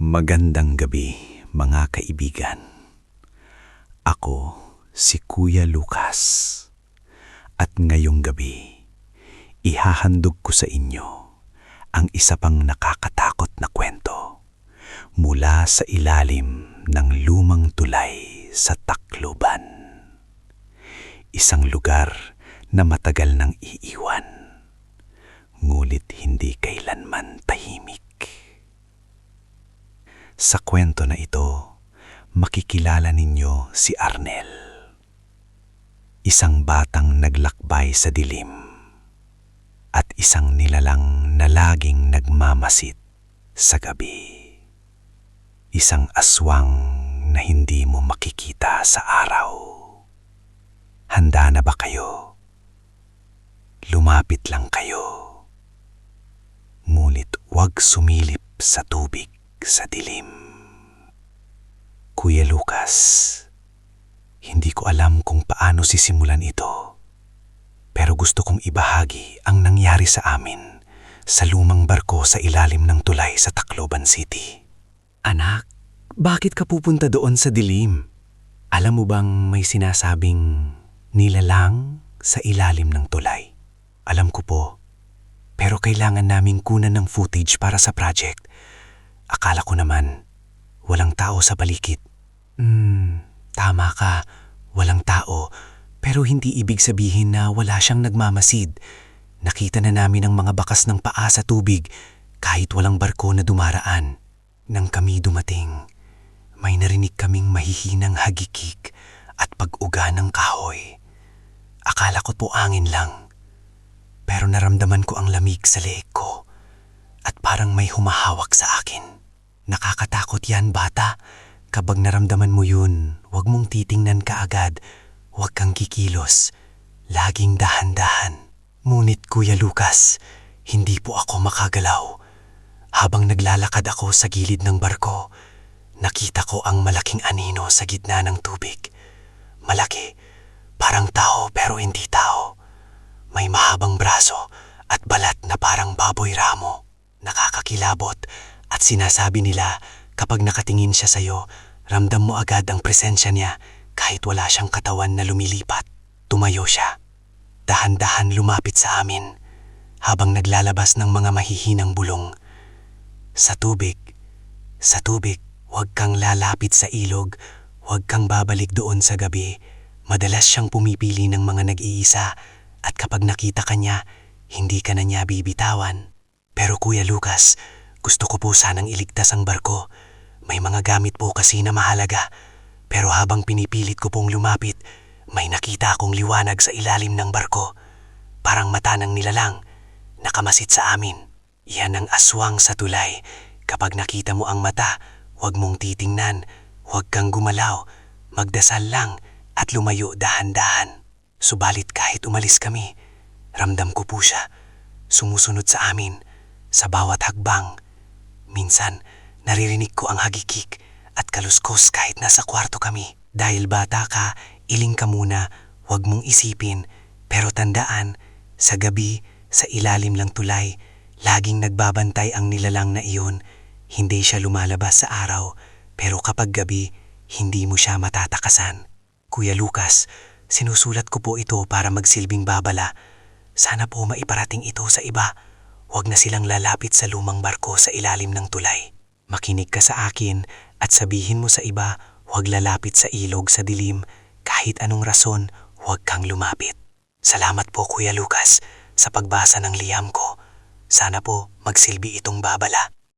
Magandang gabi, mga kaibigan. Ako si Kuya Lucas. At ngayong gabi, ihahandog ko sa inyo ang isa pang nakakatakot na kwento mula sa ilalim ng lumang tulay sa Tacloban. Isang lugar na matagal nang iiwan, ngulit hindi kailanman tahimik. Sa kwento na ito, makikilala ninyo si Arnel. Isang batang naglakbay sa dilim at isang nilalang na laging nagmamasid sa gabi. Isang aswang na hindi mo makikita sa araw. Handa na ba kayo? Lumapit lang kayo. Ngunit huwag sumilip sa tubig sa dilim. Kuya Lucas, hindi ko alam kung paano sisimulan ito, pero gusto kong ibahagi ang nangyari sa amin sa lumang barko sa ilalim ng tulay sa Tacloban City. Anak, bakit ka pupunta doon sa dilim? Alam mo bang may sinasabing nilalang sa ilalim ng tulay? Alam ko po, pero kailangan naming kunan ng footage para sa project. Akala ko naman, walang tao sa paligid. Tama ka, walang tao, pero hindi ibig sabihin na wala siyang nagmamasid. Nakita na namin ang mga bakas ng paa sa tubig kahit walang barko na dumaraan. Nang kami dumating, may narinig kaming mahihinang hagikik at pag-uga ng kahoy. Akala ko po angin lang, pero naramdaman ko ang lamig sa leeg ko at parang may humahawak sa akin. Nakakatakot yan, bata. Kapag naramdaman mo yun, huwag mong titingnan kaagad. Huwag kang kikilos. Laging dahan-dahan. Ngunit Kuya Lucas, hindi po ako makagalaw. Habang naglalakad ako sa gilid ng barko, nakita ko ang malaking anino sa gitna ng tubig. Malaki, parang tao pero hindi tao. May mahabang braso at balat na parang baboy ramo. Nakakakilabot. At sinasabi nila, kapag nakatingin siya sa'yo, ramdam mo agad ang presensya niya kahit wala siyang katawan na lumilipat. Tumayo siya. Dahan-dahan lumapit sa amin habang naglalabas ng mga mahihinang bulong. Sa tubig, huwag kang lalapit sa ilog, huwag kang babalik doon sa gabi. Madalas siyang pumipili ng mga nag-iisa at kapag nakita ka niya, hindi ka na niya bibitawan. Pero Kuya Lucas, gusto ko po sanang iligtas ang barko. May mga gamit po kasi na mahalaga. Pero habang pinipilit ko pong lumapit, may nakita akong liwanag sa ilalim ng barko. Parang mata ng nilalang, nakamasid sa amin. Yan ang aswang sa tulay. Kapag nakita mo ang mata, huwag mong titingnan, huwag kang gumalaw. Magdasal lang at lumayo dahan-dahan. Subalit kahit umalis kami, ramdam ko po siya. Sumusunod sa amin, sa bawat hakbang. Minsan, naririnig ko ang hagikik at kaluskos kahit nasa kwarto kami. Dahil bata ka, iling ka muna, huwag mong isipin. Pero tandaan, sa gabi, sa ilalim ng tulay, laging nagbabantay ang nilalang na iyon. Hindi siya lumalabas sa araw, pero kapag gabi, hindi mo siya matatakasan. Kuya Lucas, sinusulat ko po ito para magsilbing babala. Sana po maiparating ito sa iba. Huwag na silang lalapit sa lumang barko sa ilalim ng tulay. Makinig ka sa akin at sabihin mo sa iba, huwag lalapit sa ilog sa dilim. Kahit anong rason, huwag kang lumapit. Salamat po Kuya Lucas sa pagbasa ng liham ko. Sana po magsilbi itong babala.